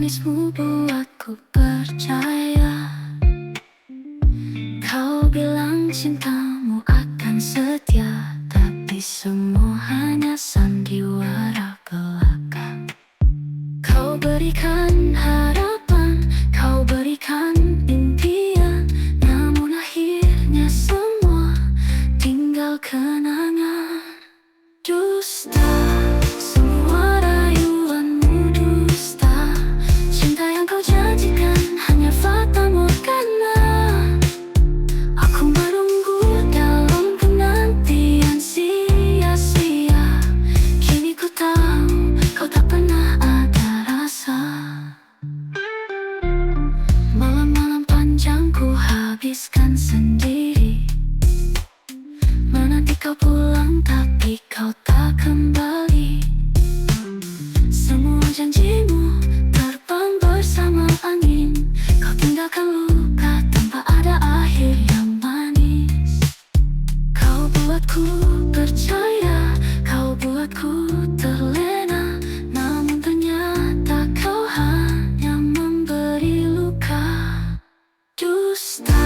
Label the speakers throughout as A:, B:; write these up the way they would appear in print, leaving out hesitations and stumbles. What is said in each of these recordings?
A: manismu buatku percaya. Kau bilang cintamu akan setia, tapi semua hanya sandiwara belaka. Kau berikan harapan, kau berikan impian, namun akhirnya semua tinggal kenangan. Dusta, semua rayuanmu dusta. Cinta yang kau janjikan hanya fata morgana. Aku menunggu dalam penantian sia-sia. Kini ku tahu kau tak pernah ada rasa. Malam-malam panjang ku habiskan sendiri, menanti kau pulang tapi kau tak kembali. Semua janjimu terbang bersama angin. Kau tinggalkan luka tanpa ada akhir yang manis. Kau buatku percaya, kau buatku terlena, namun ternyata kau hanya memberi luka. Dusta,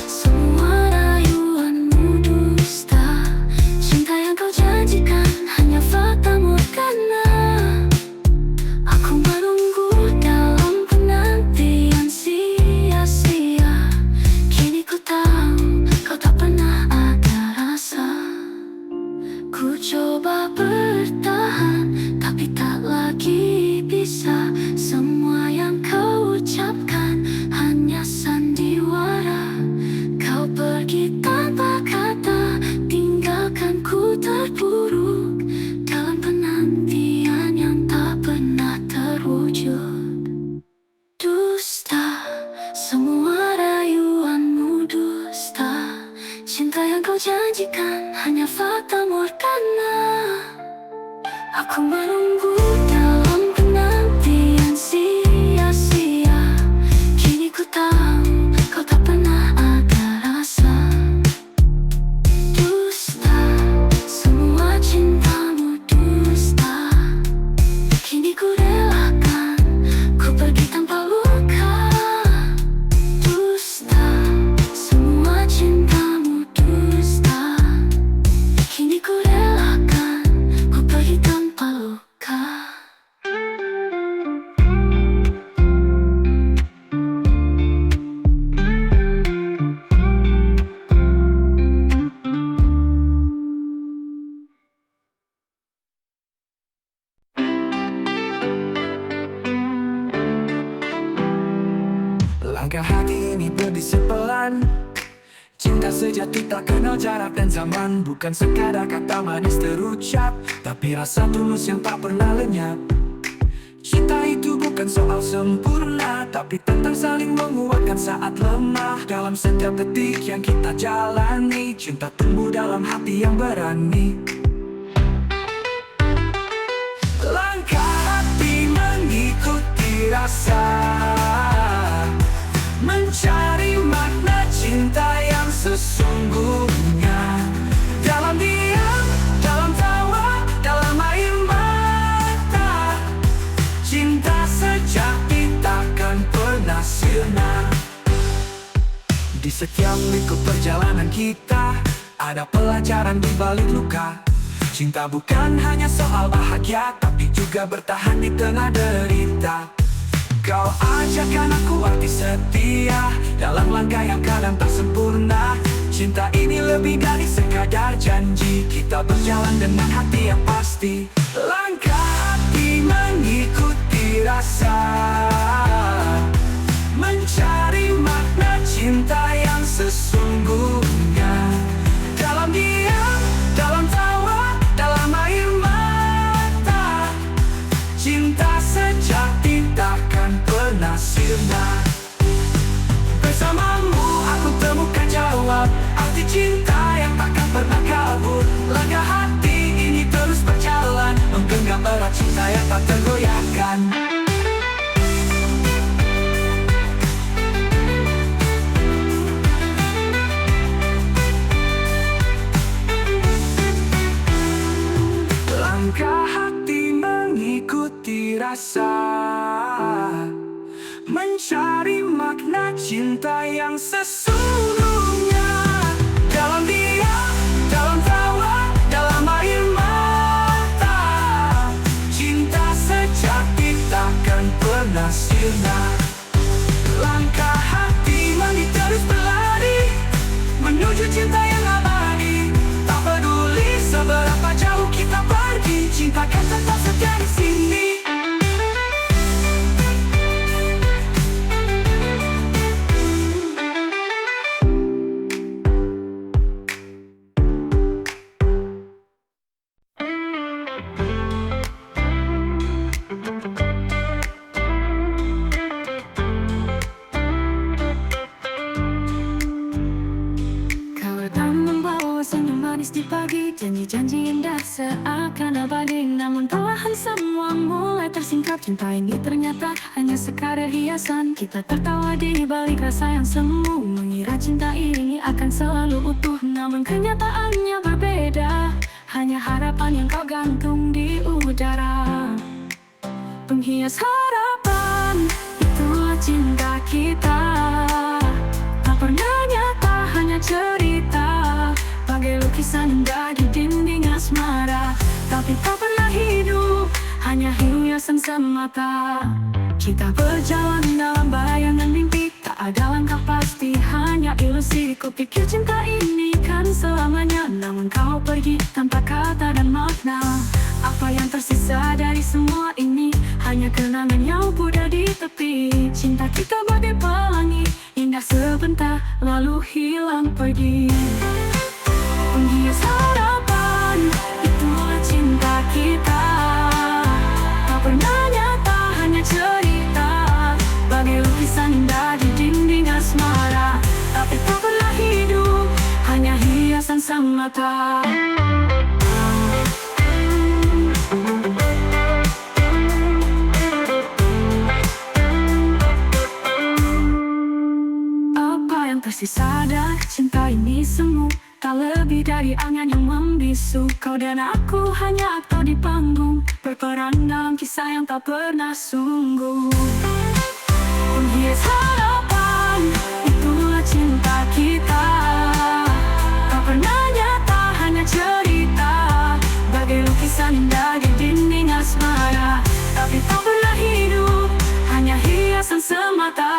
A: semua rayuanmu dusta. Cinta yang kau janjikan hanya fata morgana. Aku menunggu dalam penantian sia-sia. Kini ku tahu kau tak pernah ada rasa. Ku coba bertahan, tapi tak lagi bisa. Semua yang kau ucapkan hanya sandiwara. Kau pergi tanpa kata, tinggalkan ku terpuruk dalam penantian yang tak pernah terwujud. Dusta, semua rayuanmu dusta. Cinta yang kau janjikan hanya fata morgana. Aku menunggu dalam penantian sia-sia. Kini ku tahu kau tak pernah ada rasa. Dusta, semua cintamu dusta. Kini ku relakan, ku pergi tanpa luka. Dusta, semua cintamu dusta. Kini ku relakan, ku pergi tanpa luka.
B: Langkah hati ini berdisi pelan. Cinta sejati tak kenal jarak dan zaman. Bukan sekadar kata manis terucap, tapi rasa tulus yang tak pernah lenyap. Cinta itu bukan soal sempurna, tapi tentang saling menguatkan saat lemah. Dalam setiap detik yang kita jalani, cinta tumbuh dalam hati yang berani. Langkah hati mengikuti rasa, mencari makna cinta yang sesungguhnya. Dalam diam, dalam tawa, dalam air mata, cinta sejati takkan pernah sirna. Di setiap liku perjalanan kita, ada pelajaran di balik luka. Cinta bukan hanya soal bahagia, tapi juga bertahan di tengah derita. Kau ajarkan aku arti setia dalam langkah yang kadang tak sempurna. Cinta ini lebih dari sekadar janji, kita berjalan dengan hati yang pasti. Langkah hati mengikuti rasa, mencari makna cinta yang sesungguhnya. Dalam diam, dalam tawa, dalam air mata, cinta sejati takkan pernah sirna. Bersamamu aku temukan jawab arti cinta yang takkan pernah kabur. Langkah hati ini terus berjalan, menggenggam erat cinta yang tak tergoyahkan. Langkah hati mengikuti rasa, mencari makna cinta yang sesungguhnya. Dalam diam, dalam tawa, dalam air mata, cinta sejati takkan pernah sirna. Langkah hati mandi terus berlari menuju cinta yang abadi. Tak peduli seberapa jauh kita pergi, cinta kan tetap setia di sini.
A: Di pagi, janji-janji indah seakan abadi, namun perlahan semua mulai tersingkap. Cinta ini ternyata hanya sekadar hiasan. Kita tertawa di balik rasa yang semu, mengira cinta ini akan selalu utuh, namun kenyataannya berbeda. Hanya harapan yang kau gantung di udara, penghias harapan. Itulah cinta kita, tak pernah nyata, hanya cerita, bagai lukisan indah di dinding asmara. Tapi tak pernah hidup, hanya hiasan semata. Kita berjalan dalam bayangan mimpi, tak ada langkah pasti, hanya ilusi. Kupikir cinta ini kan selamanya, namun kau pergi tanpa kata dan makna. Apa yang tersisa dari semua ini, hanya kenangan yang pudar di tepi. Cinta kita bagai pelangi, indah sebentar lalu hilang pergi. Penghias harapan, itulah cinta kita, tak pernah nyata, hanya cerita, bagai lukisan indah di dinding asmara. Tapi tak pernah hidup, hanya hiasan semata. Apa yang tersisa dari cinta ini semu, tak lebih dari angan yang membisu. Kau dan aku hanya aktor di panggung, berperan dalam kisah yang tak pernah sungguh. Penghias harapan, itulah cinta kita, tak pernah nyata, hanya cerita, bagai lukisan indah di dinding asmara. Tapi tak pernah hidup, hanya hiasan semata.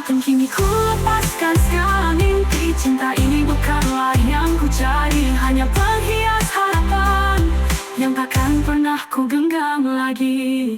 A: Dan kini ku lepaskan segala mimpi, cinta ini bukanlah yang ku cari, hanya penghias harapan yang takkan pernah ku genggam lagi.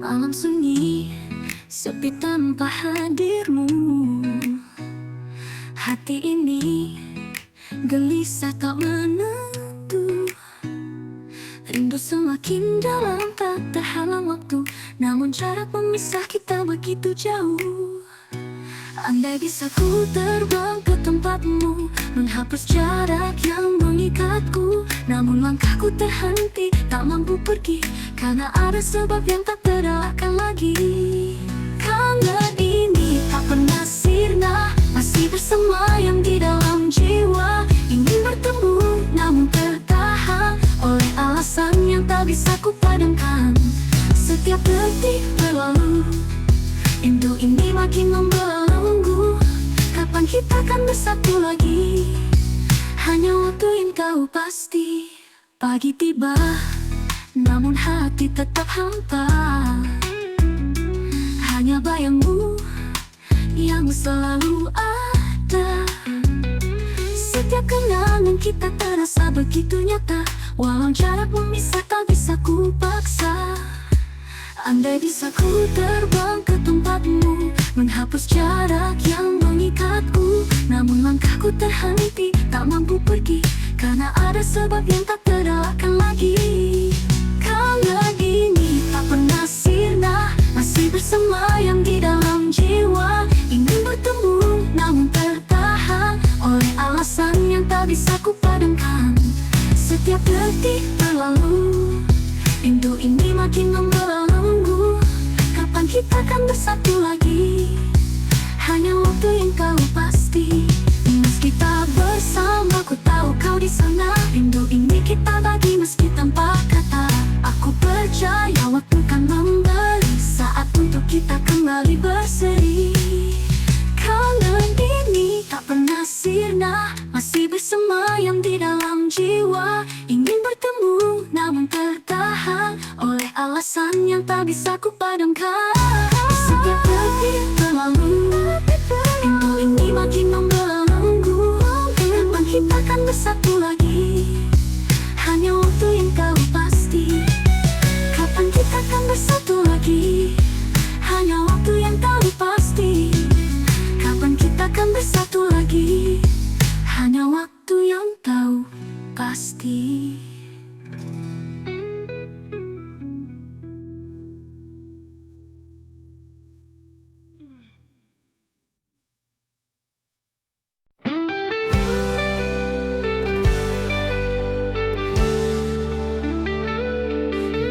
A: Malam sunyi, sepi tanpa hadirmu. Hati ini gelisah tak menentu. Rindu semakin dalam tak terhalang waktu, namun jarak memisah kita begitu jauh. Andai bisa ku terbang ke tempatmu, menghapus jarak yang mengikatku, namun langkahku terhenti, tak mampu pergi, karena ada sebab yang tak terelakkan lagi. Kangen ini tak pernah sirna, masih bersemayam di dalam jiwa. Ingin bertemu namun tertahan oleh alasan yang tak bisa ku padamkan. Setiap detik berlalu, rindu ini makin membelenggu. Kapan kita akan bersatu lagi? Hanya waktu yang tahu pasti. Pagi tiba, namun hati tetap hampa. Hanya bayangmu yang selalu ada. Setiap kenangan kita terasa begitu nyata, walau jarak memisah tak bisa ku paksa. Andai bisa ku terbang ke tempatmu, menghapus jarak yang mengikatku, namun langkahku terhenti, tak mampu pergi, karena ada sebab yang tak terelakkan lagi. Kangen ini tak pernah sirna, masih bersemayam di alasan yang tak bisa ku padamkan. Setiap detik terlalu, rindu ini makin membelenggu. Kapan kita akan bersatu lagi? Hanya waktu yang tahu pasti. Kapan kita akan bersatu lagi? Hanya waktu yang tahu pasti. Kapan kita akan bersatu lagi? Hanya waktu yang tahu pasti.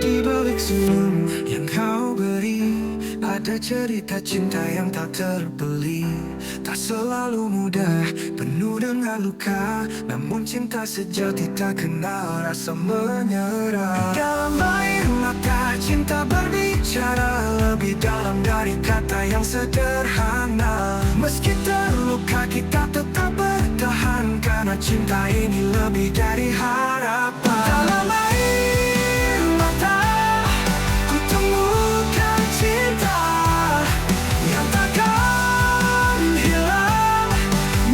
B: Di balik senyum yang kau beri, ada cerita cinta yang tak terbeli. Tak selalu mudah, penuh dengan luka, namun cinta sejati tak kenal rasa menyerah. Dalam air mata cinta berbicara lebih dalam dari kata yang sederhana. Meski terluka kita tetap bertahan, karena cinta ini lebih dari harapan. Dalam air mata ku temukan cinta yang takkan hilang.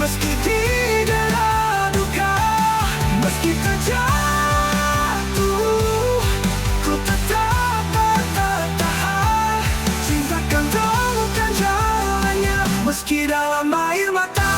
B: Meski didera duka, meski terjatuh, ku tetap bertahan. Cinta kan temukan jalannya, meski dalam air mata.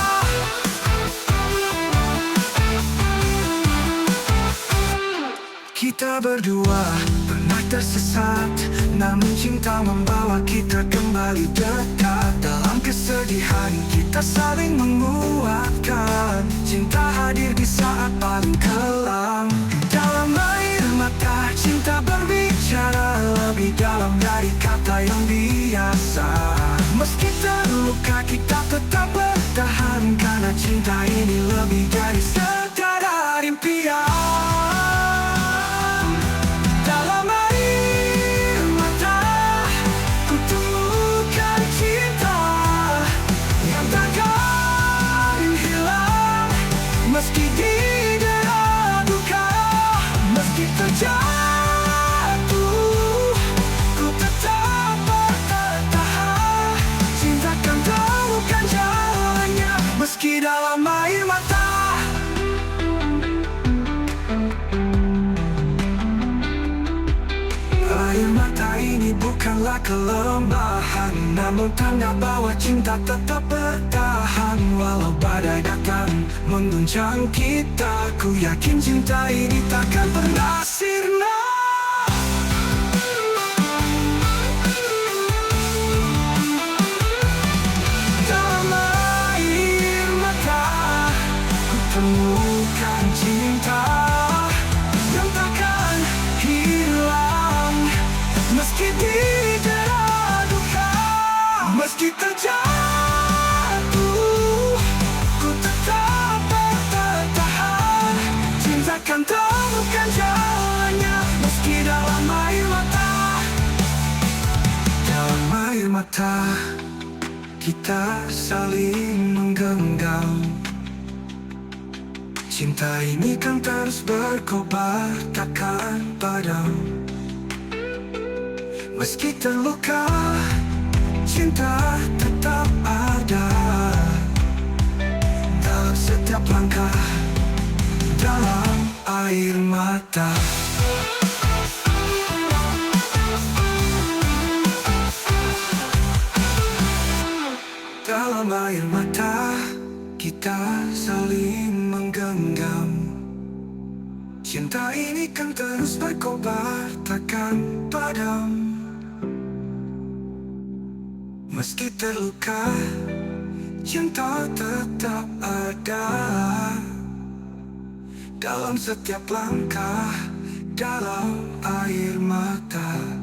B: Kita berdua pernah tersesat, namun cinta membawa kita kembali dekat. Dalam kesedihan kita saling menguatkan, cinta hadir di saat paling kelam. Dalam air mata cinta berbicara lebih dalam dari kata yang biasa. Meski terluka kita tetap bertahan, karena cinta ini lebih dari sekadar impian. Dalam air mata ku temukan cinta yang takkan hilang. Meski didera duka, meski terjatuh, ku tetap bertahan. Cinta kan temukan jalannya, meski dalam air mata. Air mata ini bukanlah kelemahan, namun tanda bahwa cinta tetap bertahan. Walau badai datang mengguncang kita, ku yakin cinta ini takkan pernah sirna. Dalam air mata ku temukan cinta yang takkan hilang. Meski didera duka, meski terjatuh, ku tetap bertahan. Cinta kan temukan jalannya, meski dalam air mata. Dalam air mata kita saling menggenggam. Cinta ini kan terus berkobar, takkan padam. Meski terluka, cinta tetap ada. Dalam setiap langkah, dalam air mata. Dalam air mata, kita saling menggenggam. Cinta ini kan terus berkobar, takkan padam. Meski terluka, cinta tetap ada. Dalam setiap langkah, dalam air mata.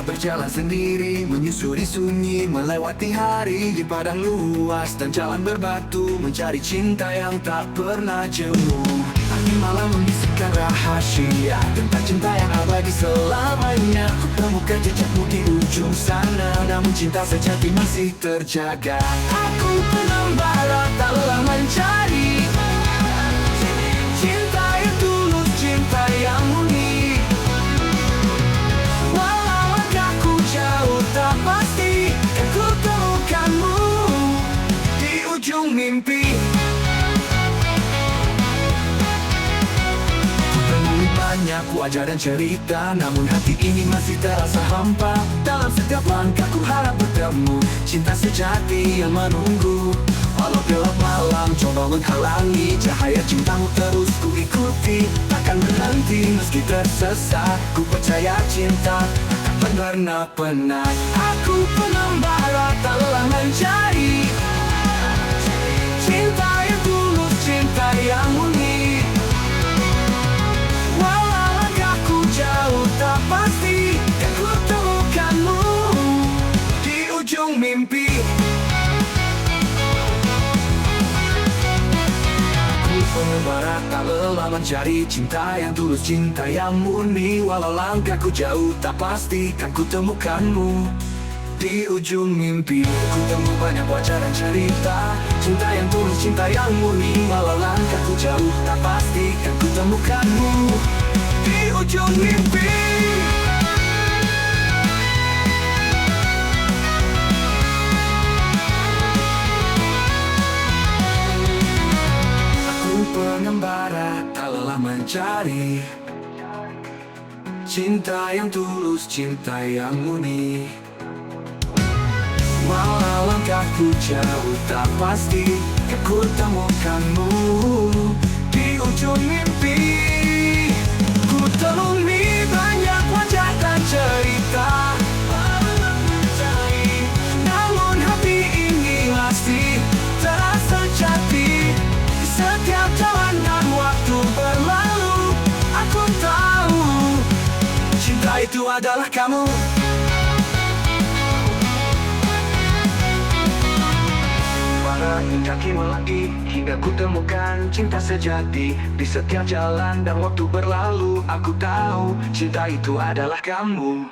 B: Berjalan sendiri, menyusuri sunyi, melewati hari di padang luas dan jalan berbatu, mencari cinta yang tak pernah jemu. Ini malam membisikkan rahasia tentang cinta yang abadi selamanya. Ku temukan jejakmu di ujung sana, namun cinta sejati masih terjaga. Aku pengembara tak lelah mencari cinta yang tulus, cinta yang murni. Walau langkahku jauh tak pasti, kan ku temukanmu di ujung mimpi. Banyak wajah dan cerita, namun hati ini masih terasa hampa. Dalam setiap langkah ku harap bertemu cinta sejati yang menunggu. Walau gelap malam coba menghalangi, cahaya cintamu terus ku ikuti. Takkan berhenti meski tersesat, ku percaya cinta takkan pernah penat. Aku pengembara tak lelah mencari cinta yang tulus, cinta yang murni. Jauh tak pasti, kan ku temukanmu di ujung mimpi. Aku pengembara tak lelah mencari cinta yang tulus, cinta yang murni. Walau langkahku jauh tak pasti, kan ku temukanmu di ujung mimpi. Ku temu banyak wajah dan cerita, cinta yang tulus, cinta yang murni. Walau langkahku jauh tak pasti, kan ku temukanmu di ujung mimpi. Aku pengembara tak lelah mencari cinta yang tulus, cinta yang murni. Walau langkahku jauh tak pasti, kan ku temukanmu di ujung mimpi. Temui banyak wajah dan cerita, namun hati ini masih terasa jati. Di setiap jalan dan waktu berlalu, aku tahu cinta itu adalah kamu. Kaki melati hingga ku temukan cinta sejati. Di setiap jalan dan waktu berlalu, aku tahu cinta itu adalah kamu.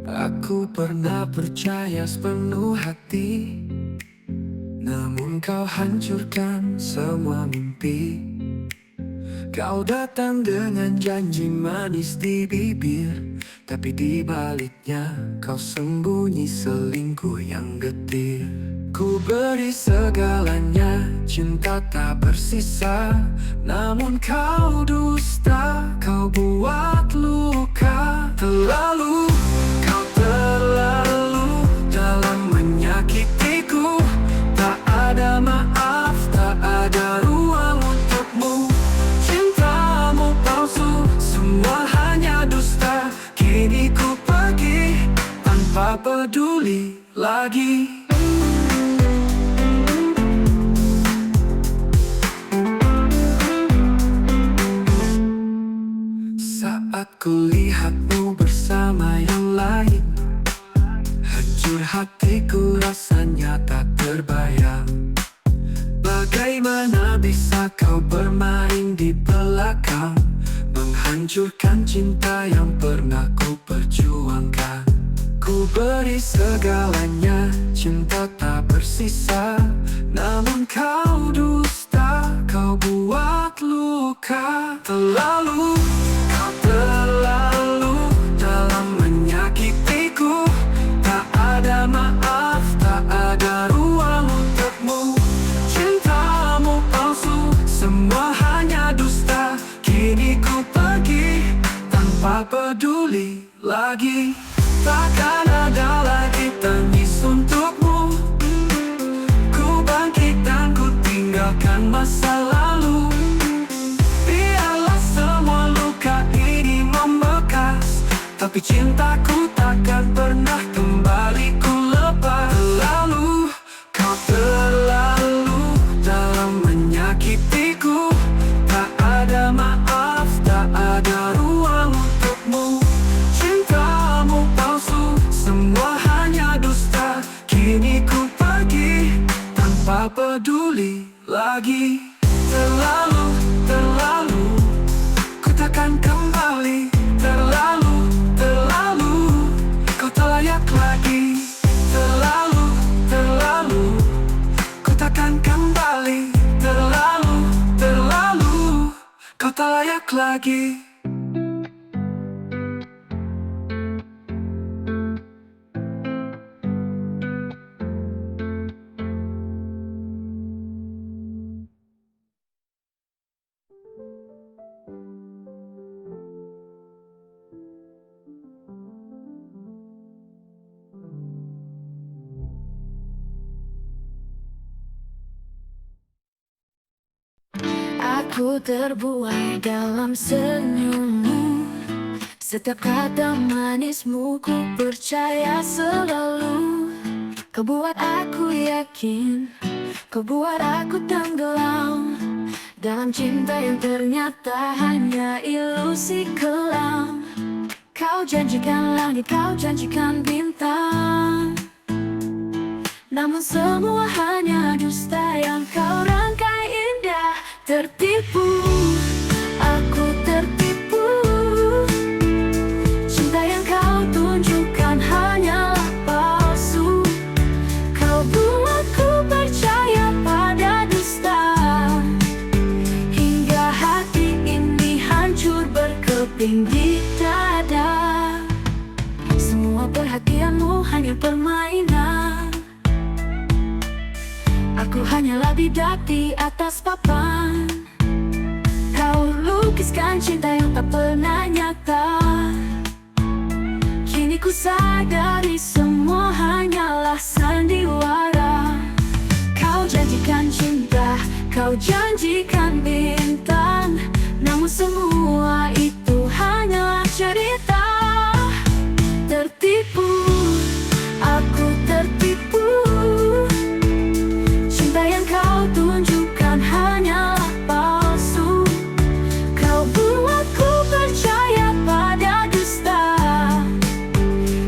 B: Aku pernah percaya sepenuh hati, namun kau hancurkan semua mimpi. Kau datang dengan janji manis di bibir, tapi di baliknya kau sembunyi selingkuh yang getir. Ku beri segalanya, cinta tak bersisa, namun kau dusta, kau buat luka. Terlalu dalam menyakitiku, tak ada maaf, tak ada ruang untukmu. Cintamu palsu, semua hanya dusta. Kini ku pergi tanpa peduli lagi. Saat ku lihatmu bersama yang lain, hancur hatiku rasanya tak terbayang. Bagaimana bisa kau bermain di belakang, menghancurkan cinta yang pernah ku perjuangkan. Ku beri segalanya, cinta tak bersisa, namun kau dusta, kau buat luka. Terlalu dalam menyakitiku, tak ada maaf, tak ada ruang untukmu. Cintamu palsu, semua hanya dusta. Kini ku pergi tanpa peduli lagi. Takkan ada lagi tangis untukmu. Ku bangkit dan ku tinggalkan masa lalu. Biarlah semua luka ini Tapi cintaku takkan pernah kembali ku lepas. Terlalu, kau terlalu dalam menyakitiku. Tak ada maaf, tak ada ruang untukmu. Cintamu palsu, semua hanya dusta. Kini ku pergi tanpa peduli lagi. Terlalu, terlalu, ku takkan kembali. Terlalu, terlalu, kau tak layak lagi. Terlalu, terlalu, ku takkan kembali. Terlalu, terlalu, kau tak layak lagi.
A: Aku terbuai dalam senyummu. Setiap kata manismu ku percaya selalu. Kau buat aku yakin, kau buat aku tenggelam dalam cinta yang ternyata hanya ilusi kelam. Kau janjikan langit, kau janjikan bintang, namun semua hanya dusta yang kau rangkai indah. Tertipu, aku tertipu. Cinta yang kau tunjukkan hanyalah palsu. Kau buatku percaya pada dusta, hingga hati ini hancur berkeping di dada. Semua perhatianmu hanya permainan. Aku hanyalah bidak di atas papan. Kau lukiskan cinta yang tak pernah nyata. Kini ku sadari semua hanyalah sandiwara. Kau janjikan cinta, kau janjikan bintang, namun semua itu hanyalah cerita. Tertipu, aku tertipu. Cinta yang kau tunjukkan hanyalah palsu. Kau buatku percaya pada dusta,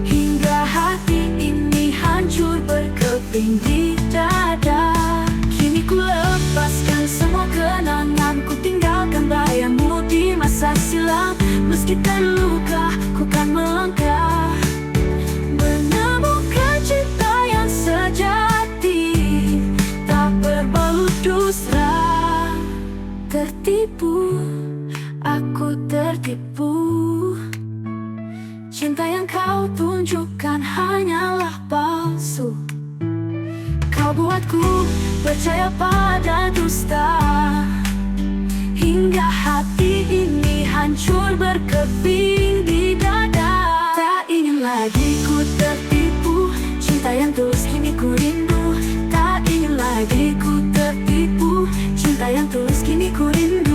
A: hingga hati ini hancur berkeping di dada. Kini ku lepaskan semua kenangan, ku tinggalkan bayangmu di masa silam. Meski terluka, ku kan melangkah menemukan cinta yang sejati, tak berbalut dusta. Tertipu, aku tertipu. Cinta yang kau tunjukkan hanyalah palsu. Kau buatku percaya pada dusta, hingga hati ini hancur berkeping di dada. Tak ingin lagi ku tertipu, cinta yang tulus kini ku rindu. Tak ingin lagi ku tertipu, cinta yang tulus kini ku rindu.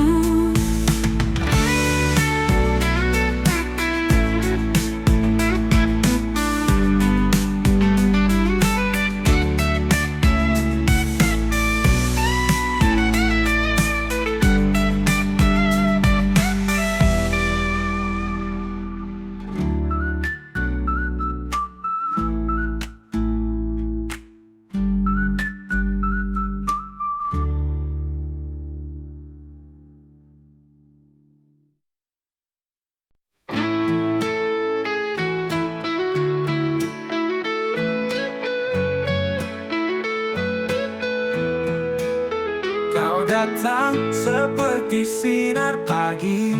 B: Kau datang seperti sinar pagi,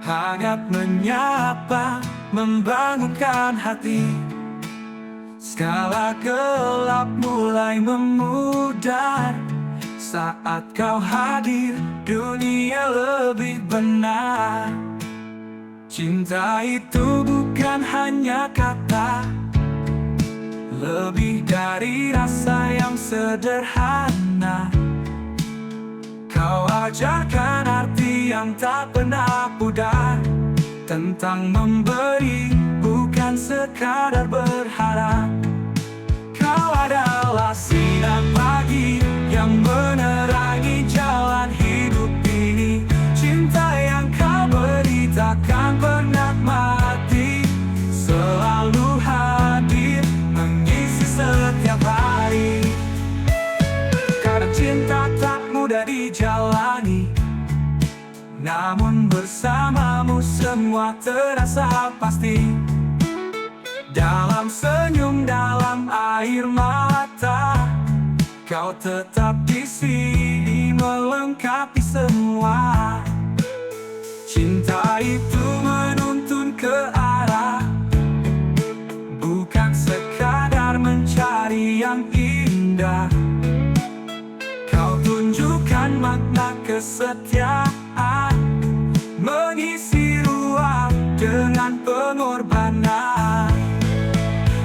B: hangat menyapa, membangunkan hati. Segala gelap mulai memudar saat kau hadir, dunia lebih benar. Cinta itu bukan hanya kata, lebih dari rasa yang sederhana. Kau ajarkan arti yang tak pernah pudar, tentang memberi, bukan sekadar berharap. Kau adalah sinar pagi yang menerangi jalan hidup ini. Cinta yang kau beri takkan pernah mati, selalu hadir mengisi setiap hari. Karena cinta tak mudah dijalani, namun bersamamu semua terasa pasti. Dalam senyum, dalam air mata, kau tetap di sini melengkapi semua. Cinta itu menuntun ke arah, bukan sekadar mencari yang indah. Kau tunjukkan makna kesetiaan, mengisi ruang dengan pengorbanan.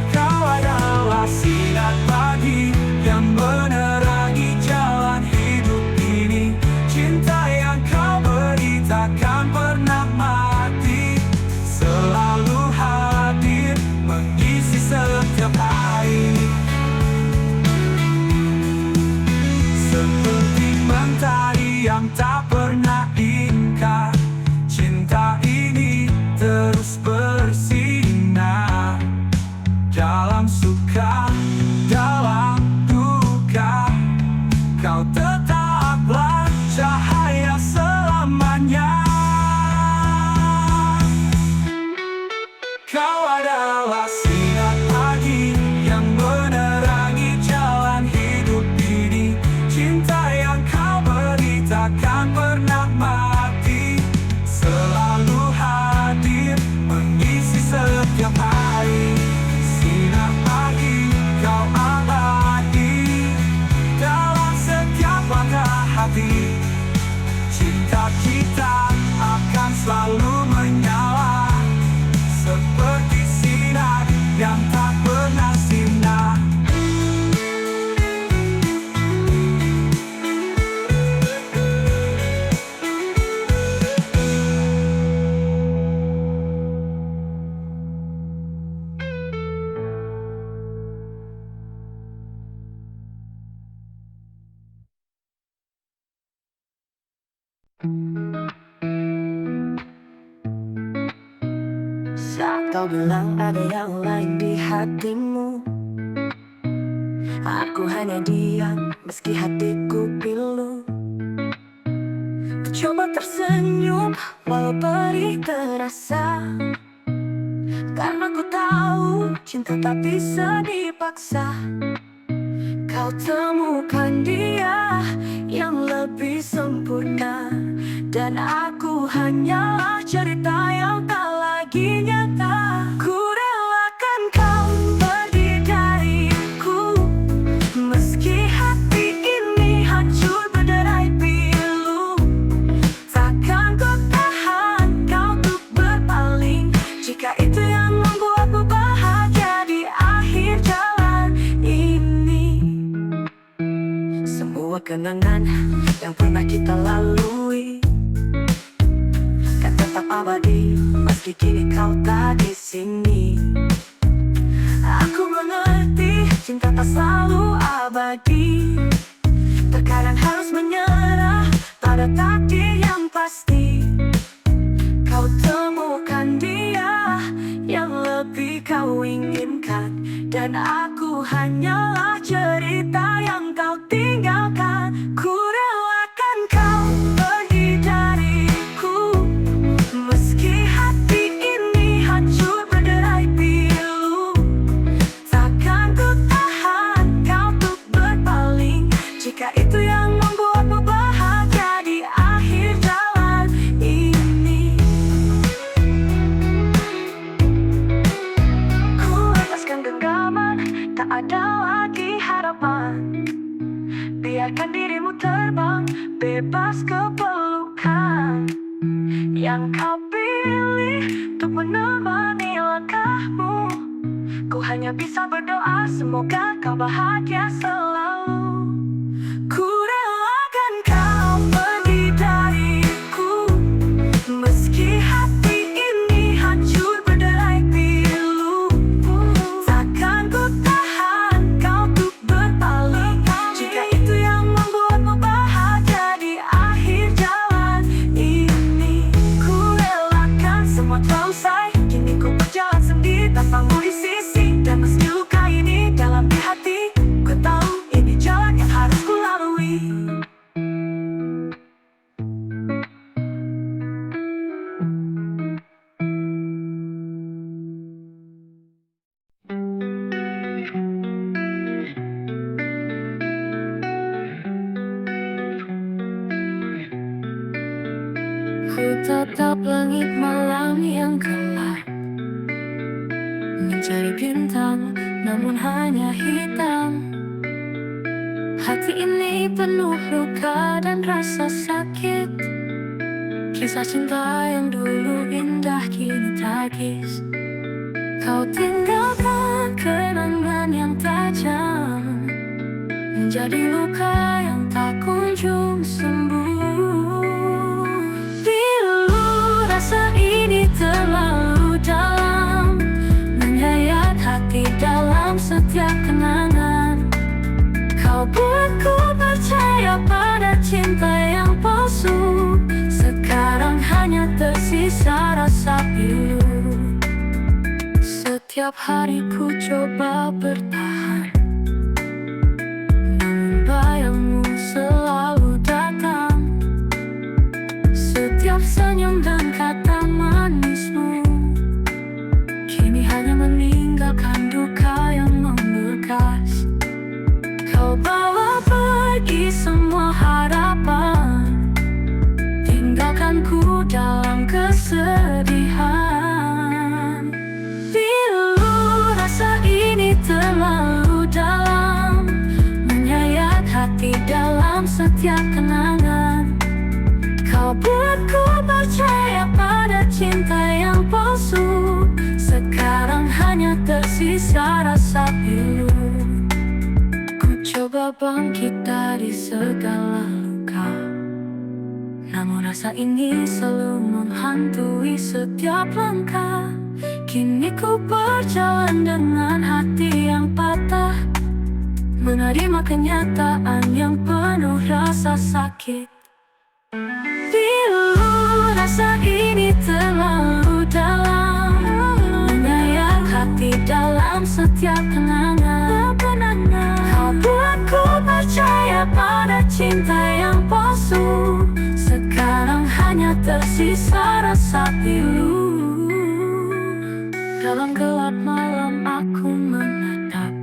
B: Kau adalah sinar pagi yang menerangi jalan hidup ini. Cinta yang kau beri takkan pernah mati, selalu hadir mengisi setiap hari. Seperti mentari yang tak pernah ingkar, cinta ini terus bersinar. Dalam suka, dalam duka, kau tetaplah cahaya selamanya. Kau adalah sinar pagi yang menerangi jalan hidup ini. Cinta yang kau beri takkan pernah mati, selalu hadir mengisi setiap hari. Sinar pagi kau abadi dalam setiap langkah hati. Cinta kita akan selalu menyala, seperti sinar yang tak pernah sirna.
A: Saat kau bilang ada yang lain di hatimu, aku hanya diam meski hatiku pilu. Ku coba tersenyum walau perih terasa, karena ku tahu cinta tak bisa dipaksa. Kau temukan dia yang lebih sempurna, dan aku hanyalah cerita yang tak lagi nyata. Ku relakan kau pergi dariku, meski hati ini hancur berderai pilu. Takkan ku tahan kau untuk berpaling, jika itu yang membuatmu bahagia di akhir jalan ini. Semua kenangan yang pernah kita lalui kan tetap abadi, meski kini kau tak di sini. Aku mengerti cinta tak selalu abadi, terkadang harus menyerah pada takdir yang pasti. Kau temukan dia yang lebih kau inginkan, dan aku hanyalah cerita yang kau tinggalkan. Ku relakan kau pergi dariku, meski hati ini hancur berderai pilu. Takkan ku tahan kau untuk berpaling, jika itu yang membuatmu bahagia di akhir jalan ini. Ku lepaskan genggaman, tak ada lagi harapan. Biarkan dirimu terbang, bebas ke pelukan yang kau pilih untuk menemani langkahmu. Ku hanya bisa berdoa, semoga kau bahagia selalu. Ku relakan kau pergi dariku, meski hati ini Menatap langit malam yang gelap, mencari bintang namun hanya hitam. Hati ini penuh luka dan rasa sakit. Kisah cinta yang dulu indah kini tragis. Kau tinggalkan kenangan yang tajam, menjadi luka yang tak kunjung sembuh. Pilu rasa ini terlalu dalam, menyayat hati dalam setiap kenangan. Kau buatku percaya pada cinta yang palsu. Sekarang hanya tersisa rasa pilu. Setiap hari ku coba bertahan, namun bayangmu selalu datang. Setiap senyum dan kata manismu kini hanya meninggalkan duka yang membekas. Kau bawa pergi semua harapan, tinggalkan ku dalam kesedihan. Pilu rasa ini terlalu dalam, menyayat hati dalam setiap kenangan. Kau buatku percaya pada cinta yang palsu. Sekarang hanya tersisa rasa pilu. Ku coba bangkit dari segala luka, namun rasa ini selalu menghantui setiap langkah. Kini ku berjalan dengan hati yang patah, menerima kenyataan yang penuh rasa sakit. Pilu rasa ini terlalu dalam, menyayat hati dalam setiap kenangan. Kau buatku percaya pada cinta yang palsu. Sekarang hanya tersisa rasa pilu. Dalam gelap malam aku menatap,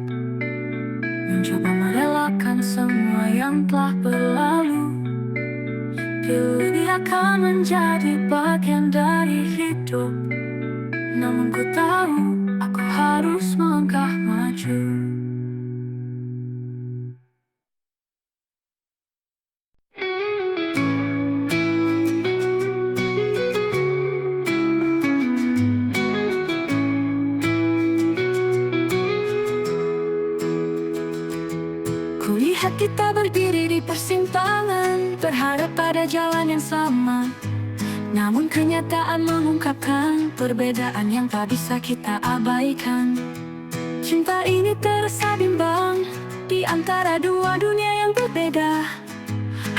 A: mencoba merelakan semua yang telah berlalu. Pilu ini akan menjadi bagian dari hidup, namun ku tahu aku harus melangkah maju. Kulihat kita berdiri di persimpangan, berharap pada jalan yang sama. Namun kenyataan mengungkapkan perbedaan yang tak bisa kita abaikan. Cinta ini terasa bimbang di antara dua dunia yang berbeda.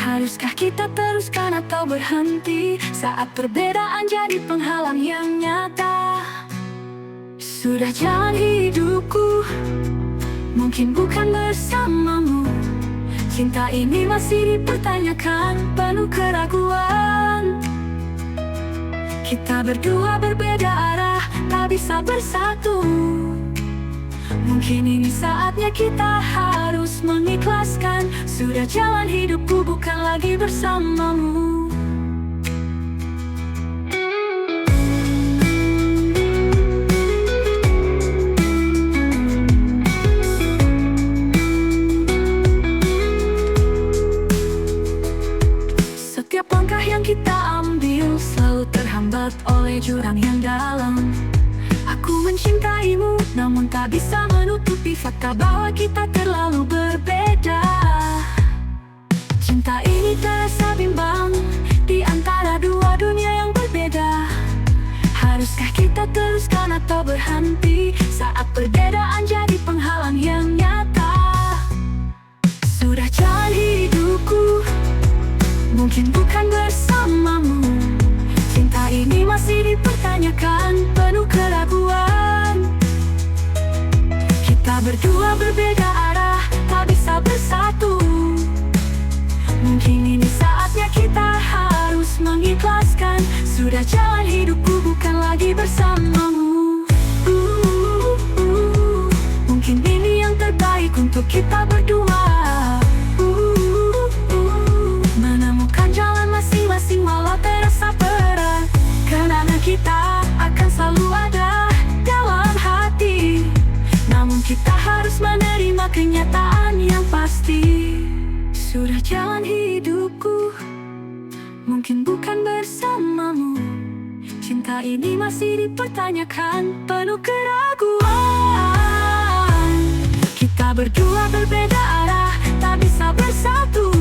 A: Haruskah kita teruskan atau berhenti saat perbedaan jadi penghalang yang nyata? Sudah jalan hidupku, mungkin bukan bersamamu. Cinta ini masih dipertanyakan, penuh keraguan. Kita berdua berbeda arah, tak bisa bersatu. Mungkin ini saatnya kita harus mengikhlaskan. Sudah jalan hidupku bukan lagi bersamamu. Setiap langkah yang kita ambil selalu terhambat oleh jurang yang dalam. Aku mencintaimu, namun tak bisa menutupi fakta bahwa kita terlalu berbeda. Cinta ini terasa bimbang di antara dua dunia yang berbeda. Haruskah kita teruskan atau berhenti saat perbedaan jadi penghalang yang nyata? Sudah jalan hidupku, mungkin bukan bersamamu. Cinta ini masih dipertanyakan, penuh keraguan. Kita berdua berbeda arah, tak bisa bersatu. Mungkin ini saatnya kita harus mengikhlaskan. Sudah jalan hidupku bukan lagi bersamamu. Mungkin ini yang terbaik untuk kita berdua. Menemukan jalan masing-masing walau terasa berat. kenyataan yang pasti. Sudah jalan hidupku, mungkin bukan bersamamu. Cinta ini masih dipertanyakan, penuh keraguan. Kita berdua berbeda arah, tak bisa bersatu.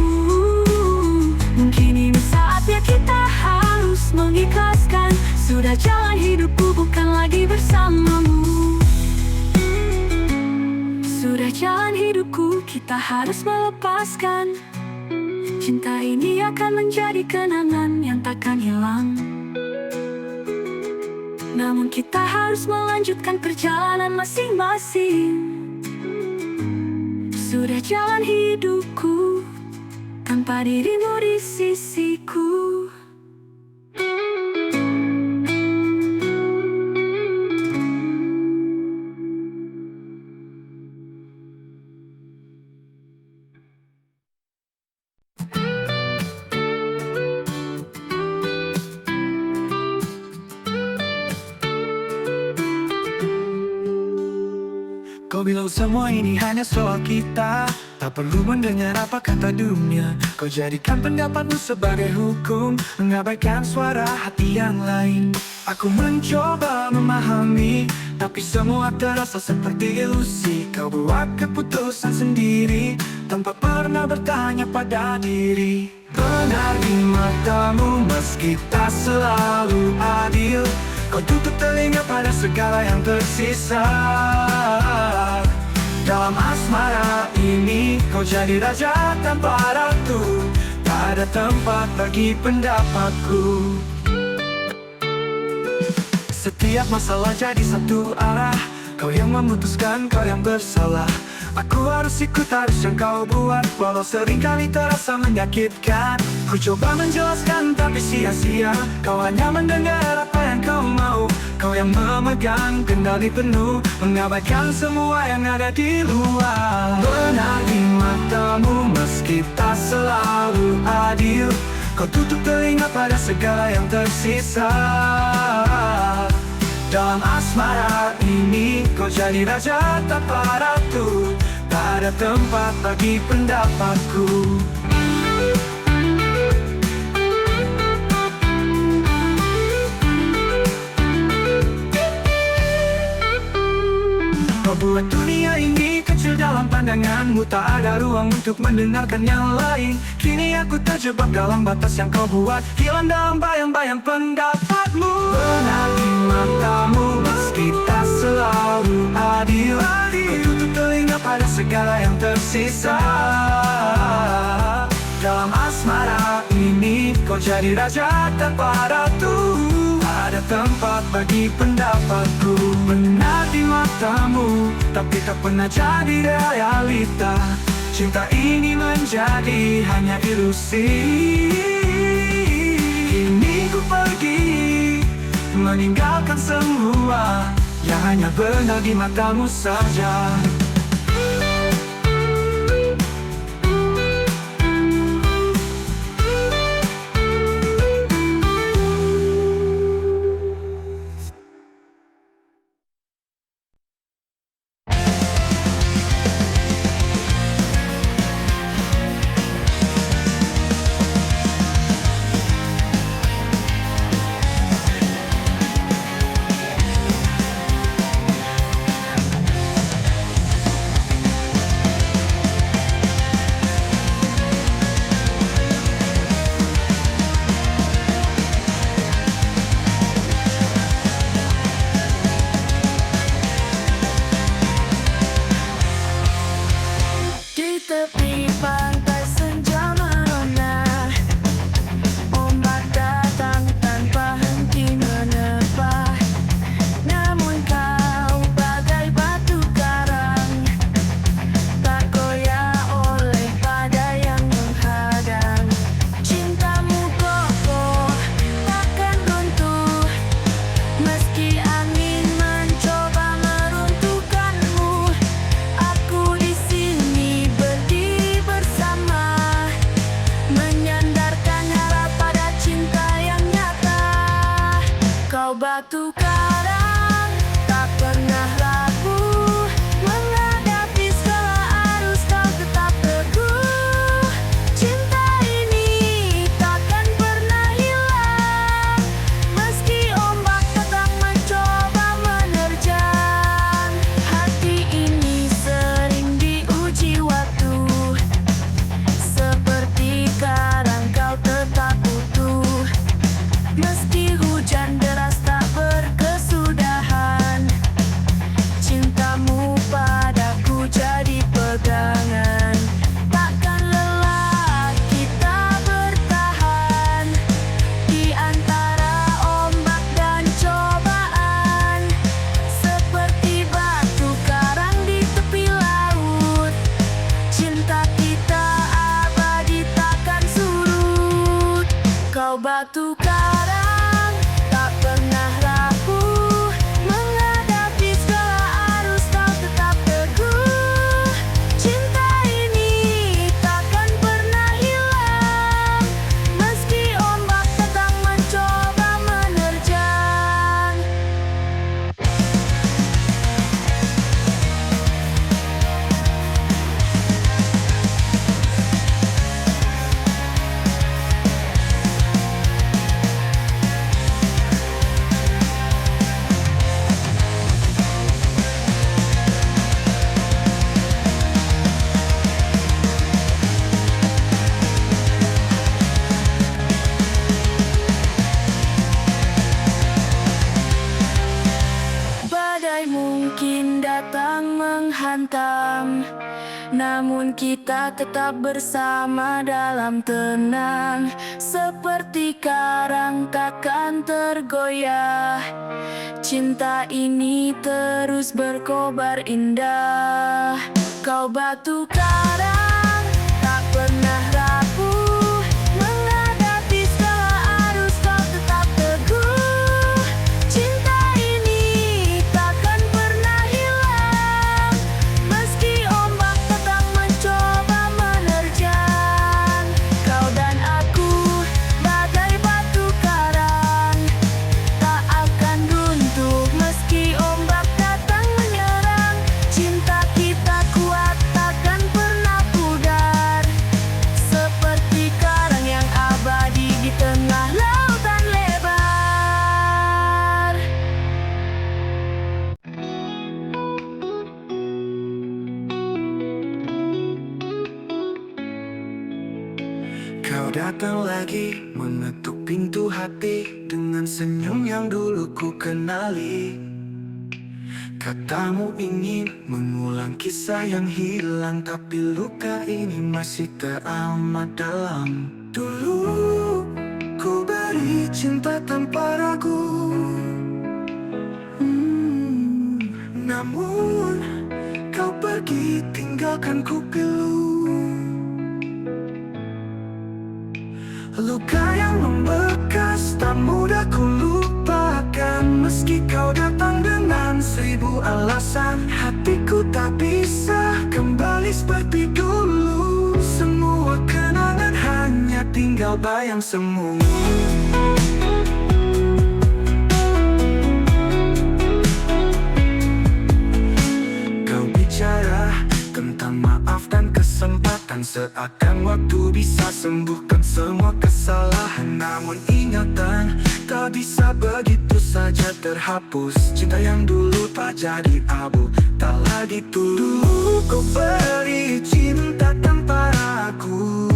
A: Mungkin ini saatnya kita harus mengikhlaskan. Sudah jalan hidupku, bukan lagi bersamamu. Sudah jalan hidupku, kita harus melepaskan. Cinta ini akan menjadi kenangan yang takkan hilang. Namun kita harus melanjutkan perjalanan masing-masing. Sudah jalan hidupku, tanpa dirimu di sisiku.
B: Kau bilang semua ini hanya soal kita, tak perlu mendengar apa kata dunia. Kau jadikan pendapatmu sebagai hukum, mengabaikan suara hati yang lain. Aku mencoba memahami, tapi semua terasa seperti ilusi. Kau buat keputusan sendiri, tanpa pernah bertanya pada diri. Benar di matamu meski tak selalu adil. Kau tutup telinga pada segala yang tersisa. Dalam asmara ini kau jadi raja tanpa ratu. Tak ada tempat bagi pendapatku. Setiap masalah jadi satu arah. Kau yang memutuskan, kau yang bersalah. Aku harus ikut arus yang kau buat, walau seringkali terasa menyakitkan. Ku coba menjelaskan tapi sia-sia. Kau hanya mendengar apa yang kau mau. Kau yang memegang kendali penuh, mengabaikan semua yang ada di luar. Benar di matamu meski tak selalu adil. Kau tutup telinga pada segala yang tersisa. Dalam asmara ini kau jadi raja tanpa ratu. Tak ada tempat bagi pendapatku. Kau buat dunia ini kecil dalam pandanganmu. Tak ada ruang untuk mendengarkan yang lain. Kini aku terjebak dalam batas yang kau buat, hilang dalam bayang-bayang pendapatmu. Benar di matamu meski tak selalu adil. Kau tutup telinga pada segala yang tersisa. Dalam asmara ini kau jadi raja tanpa ratu. Ada tempat bagi pendapatku. Benar di matamu, tapi tak pernah jadi realita. Cinta ini menjadi hanya ilusi. Kini ku pergi, meninggalkan semua yang hanya benar di matamu saja.
A: Tepi pantai senja merona, ombak datang tanpa henti menerpa. Namun kau bagai batu karang, tak goyah oleh badai yang menghadang. Cintamu kokoh, takkan runtuh, meski angin mencoba meruntuhkanmu. Aku di sini berdiri bersama, menyandarkan harap pada cinta yang nyata. Kau batu karang, tak pernah ragu menghadapi segala menghantam, namun kita tetap bersama dalam tenang. Seperti karang takkan tergoyah, cinta ini terus berkobar indah. Kau batu karang, tak pernah rapuh, menghadapi segala arus kau tetap teguh. Cinta ini takkan pernah hilang, meski ombak tetap mencoba menerjang. Kau dan aku bagai batu karang, tak akan runtuh meski ombak datang menyerang. Cinta kita kuat takkan pernah pudar, seperti karang yang abadi di tengah lautan lebar.
B: Kau datang lagi mengetuk pintu hati dengan senyum yang dulu ku kenali. Katamu ingin mengulang kisah yang hilang, tapi luka ini masih teramat dalam. Dulu ku beri cinta tanpa ragu, namun kau pergi tinggalkan ku pilu. Luka yang membekas tak mudah ku lupakan, meski kau datang dengan 1000 alasan. Hatiku tak bisa kembali seperti dulu, semua kenangan hanya tinggal bayang semu. Kau bicara tentang maaf dan kesempatan, seakan waktu bisa sembuhkan semua kesalahan. Namun ingatan tak bisa begitu saja terhapus. Cinta yang dulu tak jadi abu, tak lagi tulus. Dulu kau beri cinta tanpa ragu,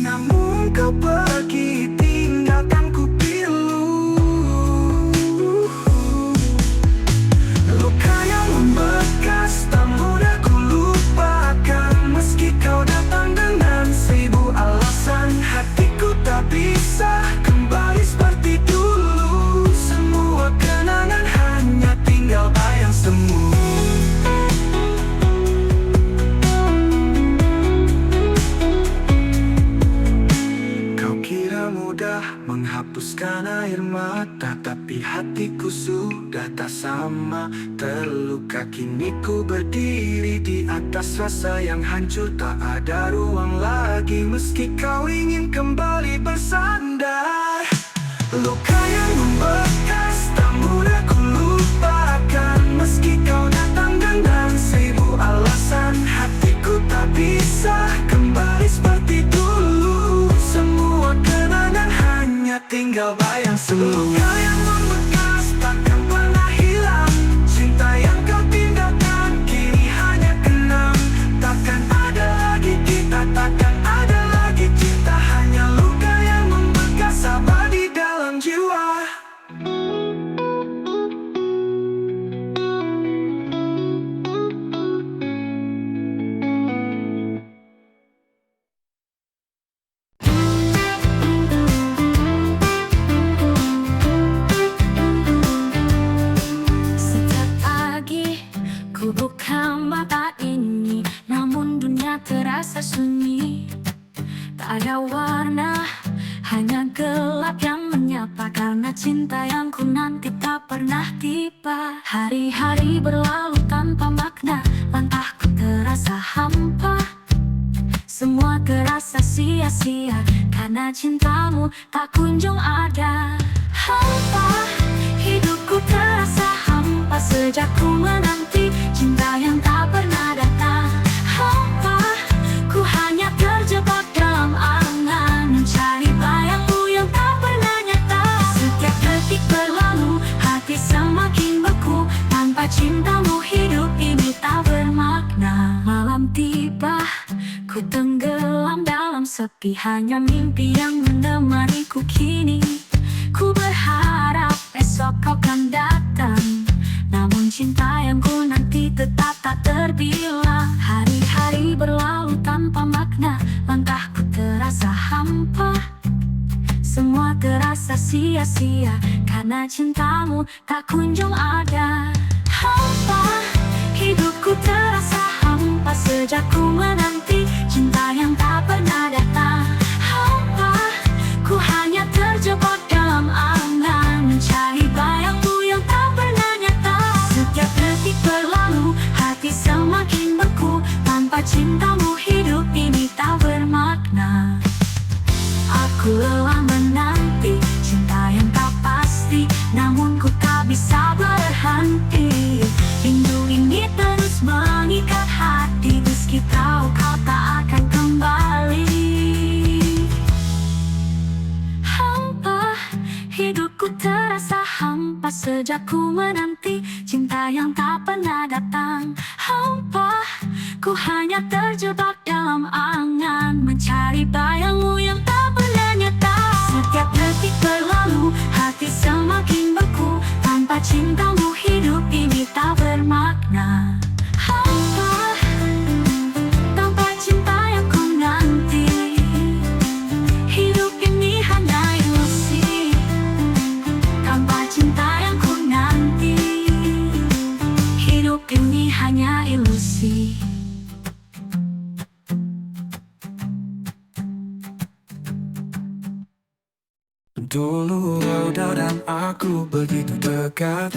B: namun kau pergi tinggalkan ku pilu. Luka yang membekas tak mudah ku lupakan, meski kau datang dengan 1000 alasan. Hatiku tak bisa kembali seperti dulu, semua kenangan hanya tinggal bayang semu. Kau kira mudah menghapuskan air mata, tapi hatiku sudah tak sama. Terluka kini ku berdiri di atas rasa yang hancur, tak ada ruang lagi meski kau ingin kembali bersandar. Luka yang membekas tak mudah ku lupakan, meski kau datang dengan 1000 alasan. Hatiku tak bisa kembali seperti dulu, semua kenangan hanya tinggal bayang semu. Luka yang membekas takkan pernah hilang, cinta yang kau tinggalkan kini hanya kenang. Takkan ada lagi kita, takkan ada lagi cinta, hanya luka yang membekas abadi dalam jiwa.
A: Setiap pagi ku buka mata ini, namun dunia terasa sunyi. Tak ada warna, hanya gelap yang menyapa, karena cinta yang ku nanti tak pernah tiba. Hari-hari berlalu tanpa makna, langkahku terasa hampa. Semua terasa sia-sia, karena cintamu tak kunjung ada. Hampa, hidupku terasa hampa sejak ku menanti cinta yang tak pernah datang. Hampa, ku hanya terjebak dalam angan, mencari bayangmu yang tak pernah nyata. Setiap detik berlalu, hati semakin beku, tanpa cintamu hidup ini tak bermakna. Malam tiba, ku tenggelam dalam sepi, hanya mimpi yang menemaniku kini. Ku berharap esok kau kan datang, sia-sia karena cintamu tak kunjung ada. Hampa, hidupku terasa hampa sejak ku menanti cinta yang tak pernah datang. Hampa, ku hanya terjebak dalam angan mencari bayangmu yang tak pernah nyata. Setiap detik berlalu, hati semakin beku. Tanpa cintamu hidup ini tak bermakna. Aku lelah menanti cinta yang tak pasti, namun ku tak bisa berhenti. Rindu ini terus mengikat hati, meski tahu kau tak akan kembali. Hampa, hidupku terasa hampa sejak ku menanti cinta yang tak pernah datang. Hampa, ku hanya terjebak dalam angan mencari bayangmu yang tak pernah nyata. Setiap detik berlalu, hati semakin beku. Tanpa cintamu hidup ini tak bermakna. Hampa, tanpa cinta yang ku nanti, hidup ini hanya ilusi. Tanpa cinta yang ku nanti, hidup ini hanya ilusi.
B: Dulu kau dan aku begitu dekat,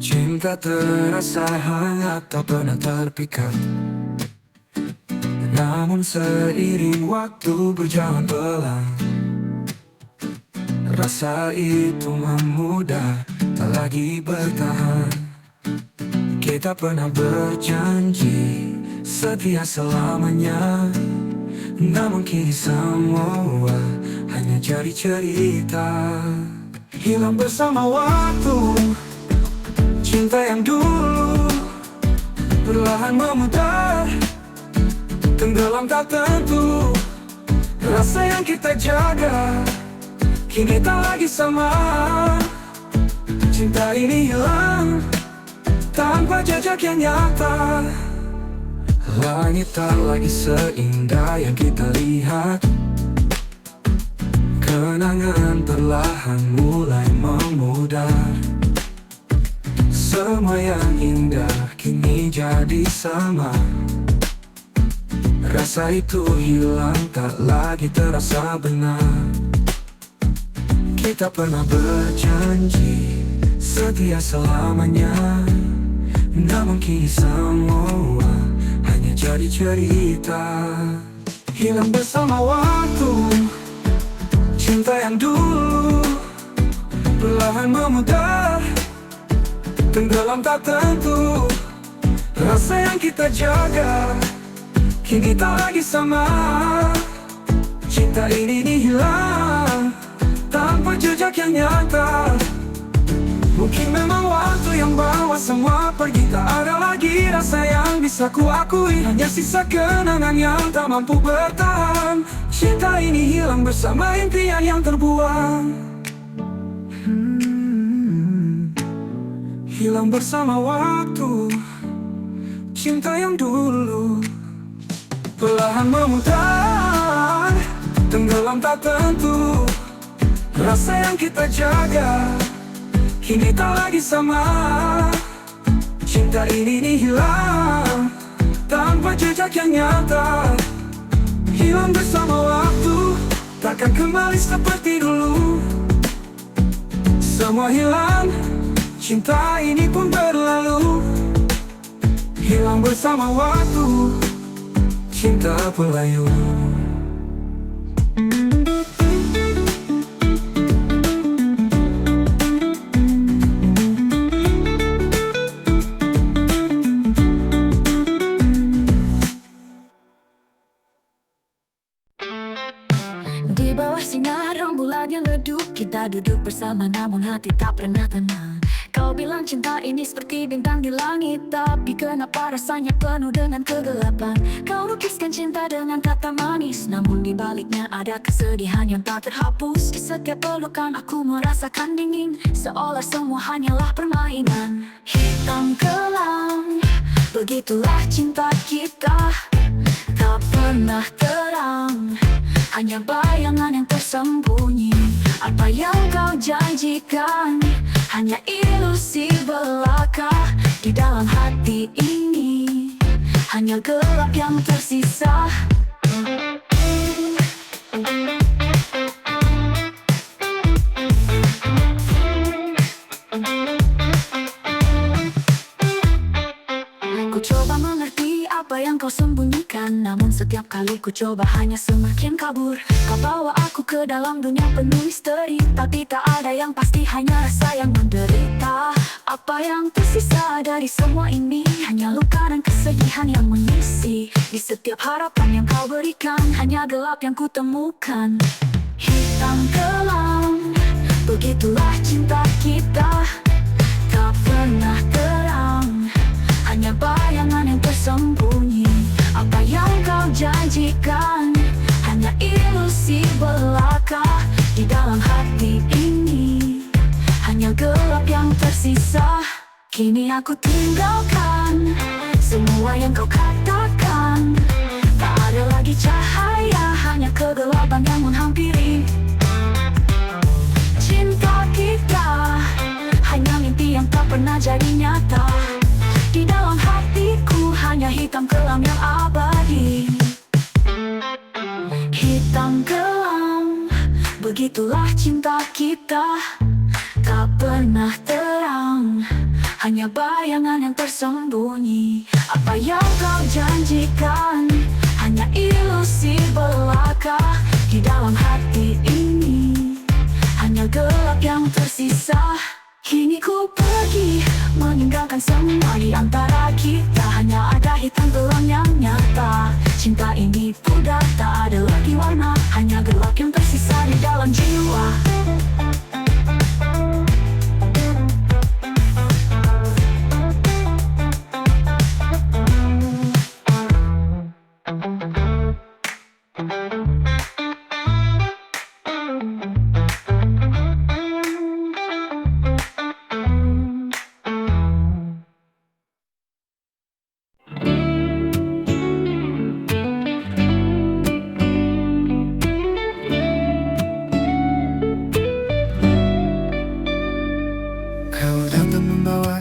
B: cinta terasa hangat tak pernah terpikat. Namun seiring waktu berjalan pelan, rasa itu memudar, tak lagi bertahan. Kita pernah berjanji setia selamanya, namun kini semua hanya jadi cerita. Hilang bersama waktu, cinta yang dulu perlahan memudar, tenggelam tak tentu. Rasa yang kita jaga kini tak lagi sama. Cinta ini hilang tanpa jejak yang nyata. Langit tak lagi seindah yang kita lihat, kenangan perlahan mulai memudar. Semua yang indah kini jadi sama. Rasa itu hilang tak lagi terasa benar. Kita pernah berjanji setia selamanya, namun kini semua hanya jadi cerita. Hilang bersama waktu, cinta yang dulu perlahan memudar, tenggelam tak tentu. Rasa yang kita jaga kini tak lagi sama. Cinta ini hilang tanpa jejak yang nyata. Mungkin memang waktu yang bawa semua pergi, tak ada lagi rasa yang bisa ku akui. Hanya sisa kenangan yang tak mampu bertahan. Cinta ini hilang bersama impian yang terbuang. Hilang bersama waktu, cinta yang dulu perlahan memudar, tenggelam tak tentu. Rasa yang kita jaga kini tak lagi sama. Cinta ini hilang tanpa jejak yang nyata. Hilang bersama waktu, takkan kembali seperti dulu. Semua hilang, cinta ini pun berlalu. Hilang bersama waktu, cinta pun layu.
A: Di bawah sinar rembulan yang redup, kita duduk bersama namun hati tak pernah tenang. Kau bilang cinta ini seperti bintang di langit, tapi kenapa rasanya penuh dengan kegelapan? Kau lukiskan cinta dengan kata manis, namun di baliknya ada kesedihan yang tak terhapus. Di setiap pelukan aku merasakan dingin, seolah semua hanyalah permainan. Hitam kelam, begitulah cinta kita, tak pernah terang, hanya bayangan yang tersembunyi. Apa yang kau janjikan hanya ilusi belaka. Di dalam hati ini hanya gelap yang tersisa. Ku coba mengerti apa yang kau sembunyikan, namun setiap kali ku coba hanya semakin kabur. Kau bawa aku ke dalam dunia penuh misteri, tapi tak ada yang pasti, hanya rasa yang menderita. Apa yang tersisa dari semua ini hanya luka dan kesedihan yang mengisi. Di setiap harapan yang kau berikan hanya gelap yang ku temukan. Hitam kelam, begitulah cinta kita, tak pernah terang, hanya bayangan yang tersembunyi. Apa yang kau janjikan hanya ilusi belaka. Di dalam hati ini hanya gelap yang tersisa. Kini aku tinggalkan semua yang kau katakan. Tak ada lagi cahaya, hanya kegelapan yang menghampiri. Cinta kita hanya mimpi yang tak pernah jadi nyata. Di dalam hatiku hanya hitam kelam yang abadi. Hitam kelam, begitulah cinta kita, tak pernah terang, hanya bayangan yang tersembunyi. Apa yang kau janjikan hanya ilusi belaka. Di dalam hati ini hanya gelap yang tersisa. Kini ku pergi meninggalkan semua di antara kita. Hanya ada hitam kelam yang nyata. Cinta ini pudar, tak ada lagi warna, hanya gelap yang tersisa di dalam jiwa.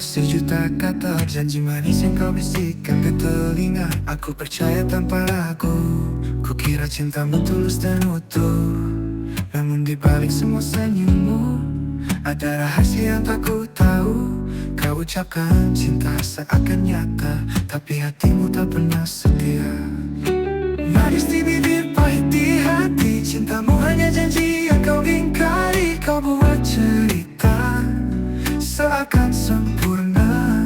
B: Sejuta kata janji manis yang kau bisikkan ke telinga. Aku percaya tanpa ragu, ku kira cintamu tulus dan utuh. Namun di balik semua senyummu ada rahasia yang tak ku tahu. Kau ucapkan cinta seakan nyata, tapi hatimu tak pernah setia. Manis di bibir, pahit di hati, cintamu hanya janji yang kau ingkari. Kau buat cerita seakan sempurna,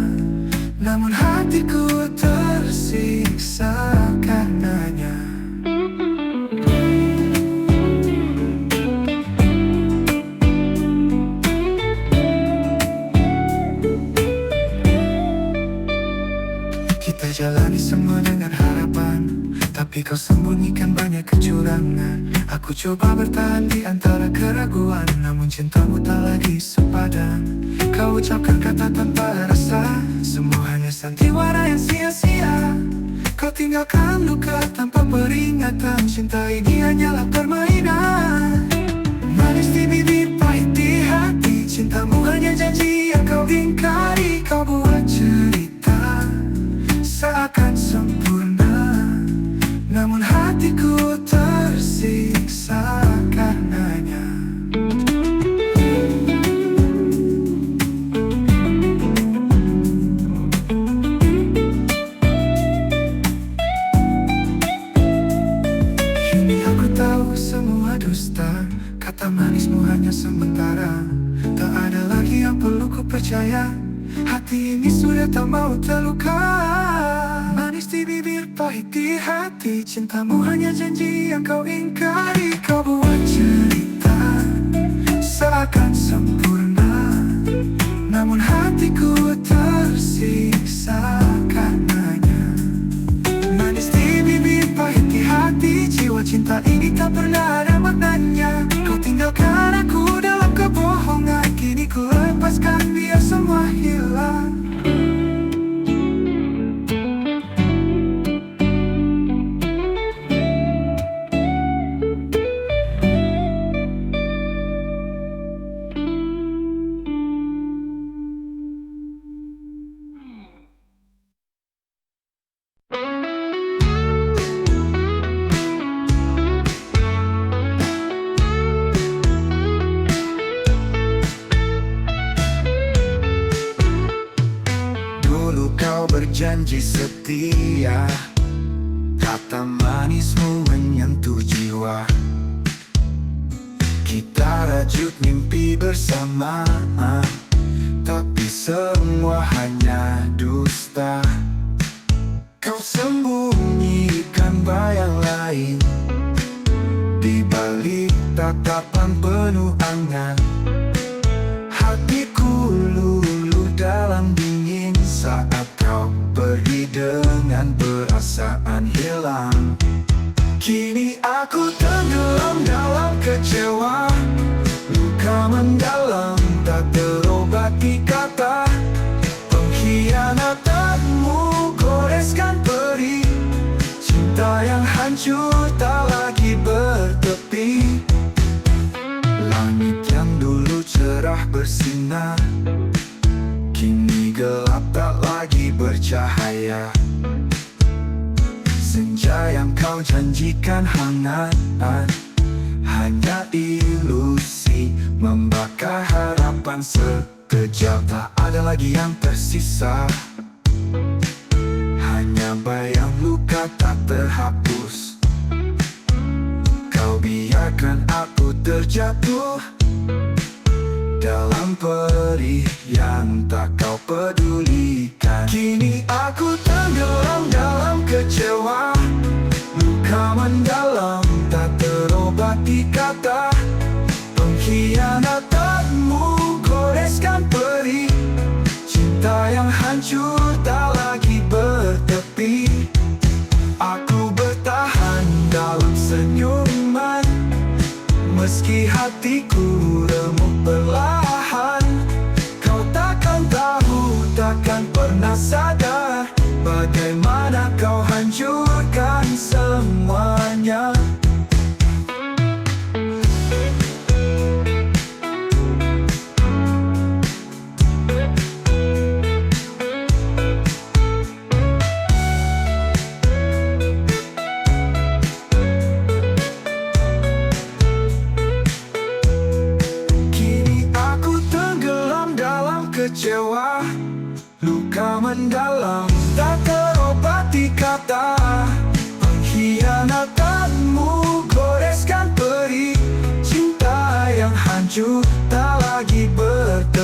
B: namun hatiku tersiksa karenanya. Kita jalani semua dengan harapan, tapi kau sembunyikan banyak kecurangan. Aku coba bertahan di antara keraguan, namun cintamu tak lagi sepadan. Kau ucapkan kata tanpa rasa, semua hanya sandiwara yang sia-sia. Kau tinggalkan luka tanpa peringatan, cinta ini hanyalah permainan. Manis di bibir, pahit di hati, cintamu hanya janji yang kau ingkari. Kau buat cerita seakan sempurna, namun hatiku tersiksa karenanya. Kini aku tahu semua dusta, kata manismu hanya sementara. Tak ada lagi yang perlu ku percaya, hati ini sudah tak mau terluka. Manis di bibir, pahit di hati, cintamu hanya janji yang kau ingkari. Kau buat cerita seakan sempurna, namun hatiku tersiksa karenanya. Manis di bibir, pahit di hati, jiwa cinta ini tak pernah ada maknanya. Kau tinggalkan aku dalam kebohongan, kini ku lepaskan biar semua hilang. berjanji setia, kata manismu menyentuh jiwa. Kita rajut mimpi bersama, tapi semua hanya dusta. Kau sembunyikan bayang lain di balik tatapan penuh angan. Hatiku luluh dalam dingin saat kau pergi dengan perasaan hilang. Kini aku tenggelam dalam kecewa, luka mendalam tak terobati kata. Pengkhianatanmu goreskan perih, cinta yang hancur tak lagi bertepi. Langit yang dulu cerah bersinar, kini gelap tak lagi bercahaya. Senja yang kau janjikan hangat, hanya ilusi membakar harapan sekejap. Tak ada lagi yang tersisa, hanya bayang luka tak terhapus. Kau biarkan aku terjatuh dalam perih yang tak kau pedulikan. Kini aku tenggelam dalam kecewa, luka mendalam tak terobati kata. Pengkhianatanmu goreskan perih, cinta yang hancur tak lagi bertepi. Aku bertahan dalam senyuman, meski hatiku remuk perlahan. Kau takkan tahu, takkan pernah sadar bagaimana kau hancurkan semuanya. Kecewa, luka mendalam tak terobati kata. Pengkhianatanmu goreskan perih, cinta yang hancur tak lagi bertahan.